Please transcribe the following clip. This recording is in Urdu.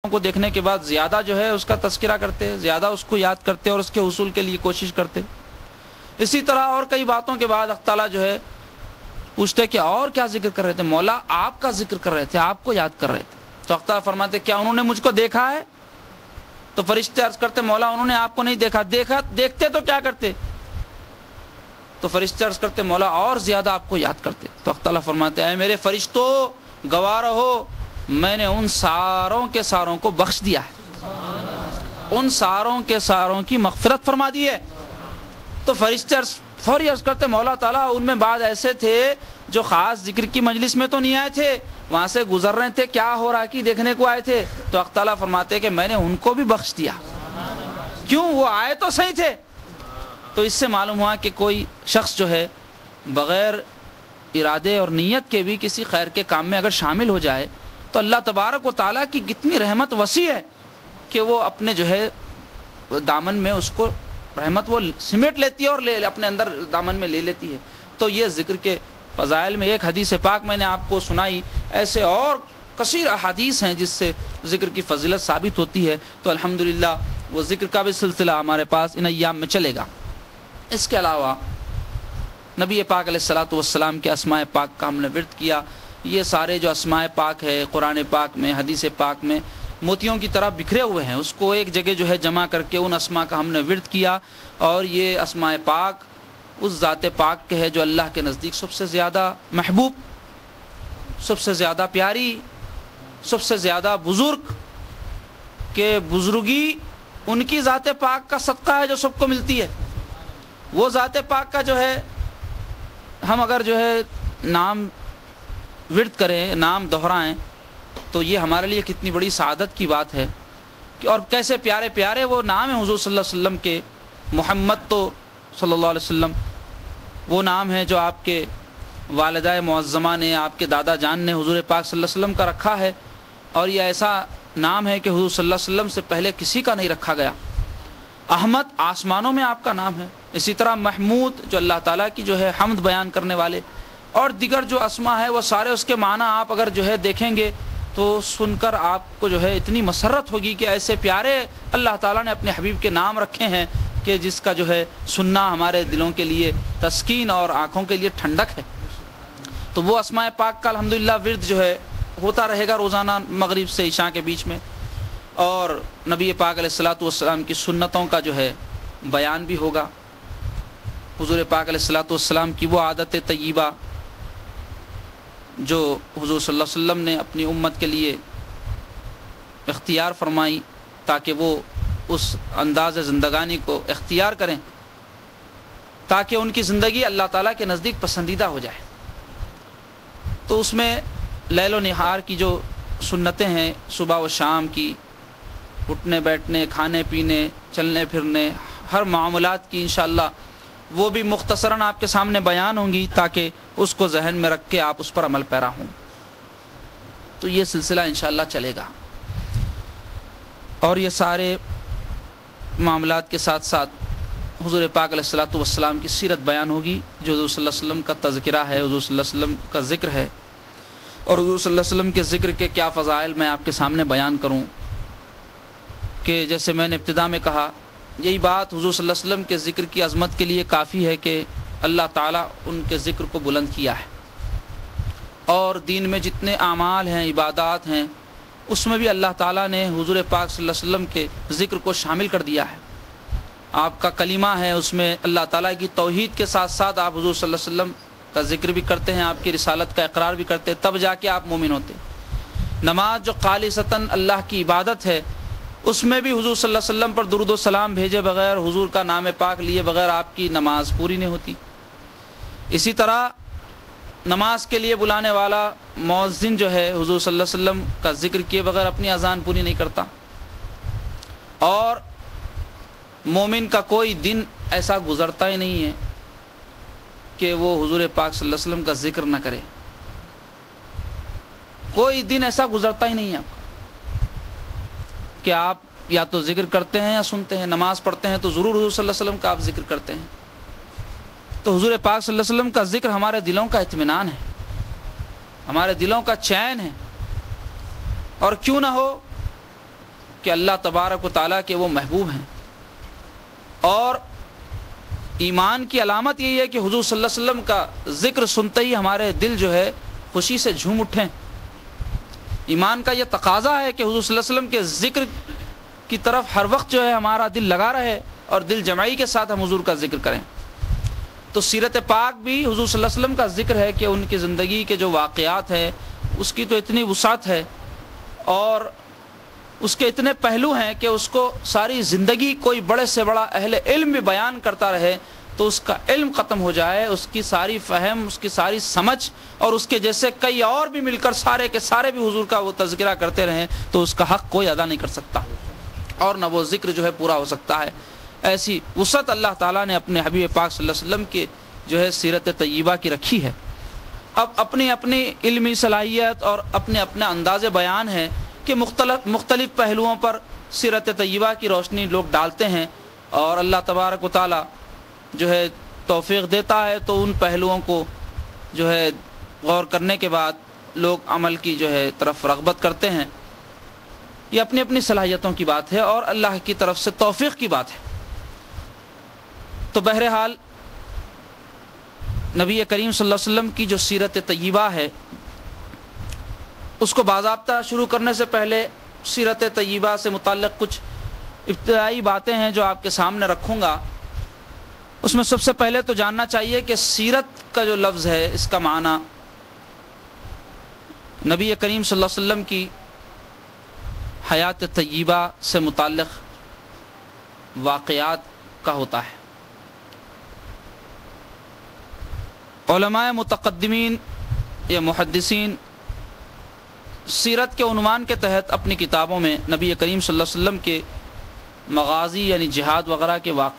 کو دیکھنے کے بعد زیادہ جو ہے اس کا تذکرہ کرتے، زیادہ اس کو یاد کرتے اور اس کے حصول کے لیے کوشش کرتے۔ اسی طرح اور کئی باتوں کے بعد اللہ تعالیٰ جو ہے پوچھتے کہ اور کیا ذکر کر رہے تھے؟ مولا آپ کا ذکر کر رہے تھے، آپ کو یاد کر رہے تھے۔ تو اللہ تعالیٰ فرماتے کیا انہوں نے مجھ کو دیکھا ہے؟ تو فرشتے عرض کرتے مولا انہوں نے آپ کو نہیں دیکھا، دیکھتے تو کیا کرتے؟ تو فرشتے عرض کرتے مولا اور زیادہ آپ کو یاد کرتے۔ تو اللہ تعالیٰ فرماتے اے میرے فرشتوں گواہ رہو، میں نے ان ساروں کے ساروں کو بخش دیا ہے، ان ساروں کے ساروں کی مغفرت فرما دی ہے۔ تو فرشتے فوری عرض کرتے مولا تعالیٰ ان میں بعض ایسے تھے جو خاص ذکر کی مجلس میں تو نہیں آئے تھے، وہاں سے گزر رہے تھے، کیا ہو رہا کی دیکھنے کو آئے تھے۔ تو اللہ تعالیٰ فرماتے کہ میں نے ان کو بھی بخش دیا، کیوں؟ وہ آئے تو صحیح تھے۔ تو اس سے معلوم ہوا کہ کوئی شخص جو ہے بغیر ارادے اور نیت کے بھی کسی خیر کے کام میں اگر شامل ہو جائے تو اللہ تبارک و تعالیٰ کی کتنی رحمت وسیع ہے کہ وہ اپنے جو ہے دامن میں اس کو رحمت وہ سمیٹ لیتی ہے اور اپنے اندر دامن میں لے لیتی ہے۔ تو یہ ذکر کے فضائل میں ایک حدیث پاک میں نے آپ کو سنائی، ایسے اور کثیر احادیث ہیں جس سے ذکر کی فضیلت ثابت ہوتی ہے۔ تو الحمدللہ وہ ذکر کا بھی سلسلہ ہمارے پاس ان ایام میں چلے گا۔ اس کے علاوہ نبی پاک علیہ الصلوۃ والسلام کے اسماء پاک کا ہم نے ورد کیا۔ یہ سارے جو اسماء پاک ہے قرآن پاک میں، حدیث پاک میں موتیوں کی طرح بکھرے ہوئے ہیں، اس کو ایک جگہ جو ہے جمع کر کے ان اسماء کا ہم نے ورد کیا۔ اور یہ اسماء پاک اس ذات پاک کے ہے جو اللہ کے نزدیک سب سے زیادہ محبوب، سب سے زیادہ پیاری، سب سے زیادہ بزرگ، کہ بزرگی ان کی ذات پاک کا صدقہ ہے جو سب کو ملتی ہے۔ وہ ذات پاک کا جو ہے ہم اگر جو ہے نام ورد کریں، نام دہرائیں، تو یہ ہمارے لیے کتنی بڑی سعادت کی بات ہے کہ اور کیسے پیارے پیارے وہ نام ہیں حضور صلی اللہ علیہ وسلم کے۔ محمد تو صلی اللہ علیہ وسلم وہ نام ہے جو آپ کے والدہ معظمہ نے، آپ کے دادا جان نے حضور پاک صلی اللہ علیہ وسلم کا رکھا ہے، اور یہ ایسا نام ہے کہ حضور صلی اللہ علیہ وسلم سے پہلے کسی کا نہیں رکھا گیا۔ احمد آسمانوں میں آپ کا نام ہے، اسی طرح محمود جو اللہ تعالیٰ کی جو ہے حمد بیان کرنے والے، اور دیگر جو اسماء ہے وہ سارے اس کے معنی آپ اگر جو ہے دیکھیں گے تو سن کر آپ کو جو ہے اتنی مسرت ہوگی کہ ایسے پیارے اللہ تعالیٰ نے اپنے حبیب کے نام رکھے ہیں کہ جس کا جو ہے سننا ہمارے دلوں کے لیے تسکین اور آنکھوں کے لیے ٹھنڈک ہے۔ تو وہ اسماء پاک کا الحمدللہ ورد جو ہے ہوتا رہے گا روزانہ مغرب سے عشاء کے بیچ میں، اور نبی پاک علیہ الصلوۃ والسلام کی سنتوں کا جو ہے بیان بھی ہوگا۔ حضور پاک علیہ الصلوۃ والسلام کی وہ عادت طیبہ جو حضور صلی اللہ علیہ وسلم نے اپنی امت کے لیے اختیار فرمائی تاکہ وہ اس انداز زندگانی کو اختیار کریں، تاکہ ان کی زندگی اللہ تعالیٰ کے نزدیک پسندیدہ ہو جائے۔ تو اس میں لیل و نہار کی جو سنتیں ہیں، صبح و شام کی، اٹھنے بیٹھنے، کھانے پینے، چلنے پھرنے، ہر معاملات کی انشاءاللہ وہ بھی مختصراً آپ کے سامنے بیان ہوں گی تاکہ اس کو ذہن میں رکھ کے آپ اس پر عمل پیرا ہوں۔ تو یہ سلسلہ انشاءاللہ چلے گا، اور یہ سارے معاملات کے ساتھ ساتھ حضور پاک علیہ الصلوۃ والسلام کی سیرت بیان ہوگی، جو حضور صلی اللہ علیہ وسلم کا تذکرہ ہے، حضور صلی اللہ علیہ وسلم کا ذکر ہے، اور حضور صلی اللہ علیہ وسلم کے ذکر کے کیا فضائل میں آپ کے سامنے بیان کروں۔ کہ جیسے میں نے ابتدا میں کہا، یہی بات حضور صلی اللہ علیہ وسلم کے ذکر کی عظمت کے لیے کافی ہے کہ اللہ تعالیٰ ان کے ذکر کو بلند کیا ہے، اور دین میں جتنے اعمال ہیں، عبادات ہیں، اس میں بھی اللہ تعالیٰ نے حضور پاک صلی اللہ علیہ وسلم کے ذکر کو شامل کر دیا ہے۔ آپ کا کلمہ ہے، اس میں اللہ تعالیٰ کی توحید کے ساتھ ساتھ آپ حضور صلی اللہ علیہ وسلم کا ذکر بھی کرتے ہیں، آپ کی رسالت کا اقرار بھی کرتے ہیں، تب جا کے آپ مومن ہوتے۔ نماز جو خالصتاً اللہ کی عبادت ہے، اس میں بھی حضور صلی اللہ علیہ وسلم پر درود و سلام بھیجے بغیر، حضور کا نام پاک لیے بغیر آپ کی نماز پوری نہیں ہوتی۔ اسی طرح نماز کے لیے بلانے والا مؤذن جو ہے حضور صلی اللہ علیہ وسلم کا ذکر کیے بغیر اپنی اذان پوری نہیں کرتا، اور مومن کا کوئی دن ایسا گزرتا ہی نہیں ہے کہ وہ حضور پاک صلی اللہ علیہ وسلم کا ذکر نہ کرے۔ کوئی دن ایسا گزرتا ہی نہیں ہے آپ کا کہ آپ یا تو ذکر کرتے ہیں یا سنتے ہیں۔ نماز پڑھتے ہیں تو ضرور حضور صلی اللہ علیہ وسلم کا آپ ذکر کرتے ہیں۔ تو حضور پاک صلی اللہ علیہ وسلم کا ذکر ہمارے دلوں کا اطمینان ہے، ہمارے دلوں کا چین ہے، اور کیوں نہ ہو کہ اللہ تبارک و تعالیٰ کے وہ محبوب ہیں، اور ایمان کی علامت یہی ہے کہ حضور صلی اللہ علیہ وسلم کا ذکر سنتے ہی ہمارے دل جو ہے خوشی سے جھوم اٹھیں۔ ایمان کا یہ تقاضا ہے کہ حضور صلی اللہ علیہ وسلم کے ذکر کی طرف ہر وقت جو ہے ہمارا دل لگا رہے اور دل جمعی کے ساتھ ہم حضور کا ذکر کریں۔ تو سیرت پاک بھی حضور صلی اللہ علیہ وسلم کا ذکر ہے کہ ان کی زندگی کے جو واقعات ہیں اس کی تو اتنی وسعت ہے اور اس کے اتنے پہلو ہیں کہ اس کو ساری زندگی کوئی بڑے سے بڑا اہل علم بھی بیان کرتا رہے تو اس کا علم ختم ہو جائے، اس کی ساری فہم، اس کی ساری سمجھ، اور اس کے جیسے کئی اور بھی مل کر سارے کے سارے بھی حضور کا وہ تذکرہ کرتے رہیں تو اس کا حق کوئی ادا نہیں کر سکتا اور نہ وہ ذکر جو ہے پورا ہو سکتا ہے۔ ایسی وسعت اللہ تعالیٰ نے اپنے حبیب پاک صلی اللہ علیہ وسلم کی جو ہے سیرت طیبہ کی رکھی ہے۔ اب اپنی اپنی علمی صلاحیت اور اپنے اپنے انداز بیان ہے کہ مختلف پہلوؤں پر سیرت طیبہ کی روشنی لوگ ڈالتے ہیں، اور اللہ تبارک و تعالیٰ جو ہے توفیق دیتا ہے تو ان پہلوؤں کو جو ہے غور کرنے کے بعد لوگ عمل کی جو ہے طرف رغبت کرتے ہیں۔ یہ اپنی اپنی صلاحیتوں کی بات ہے اور اللہ کی طرف سے توفیق کی بات ہے۔ تو بہرحال نبی کریم صلی اللہ علیہ وسلم کی جو سیرت طیبہ ہے اس کو باضابطہ شروع کرنے سے پہلے سیرت طیبہ سے متعلق کچھ ابتدائی باتیں ہیں جو آپ کے سامنے رکھوں گا۔ اس میں سب سے پہلے تو جاننا چاہیے کہ سیرت کا جو لفظ ہے اس کا معنی نبی کریم صلی اللہ علیہ وسلم کی حیات طیبہ سے متعلق واقعات کا ہوتا ہے۔ علماء متقدمین یا محدثین سیرت کے عنوان کے تحت اپنی کتابوں میں نبی کریم صلی اللہ علیہ وسلم کے مغازی یعنی جہاد وغیرہ کے واقعات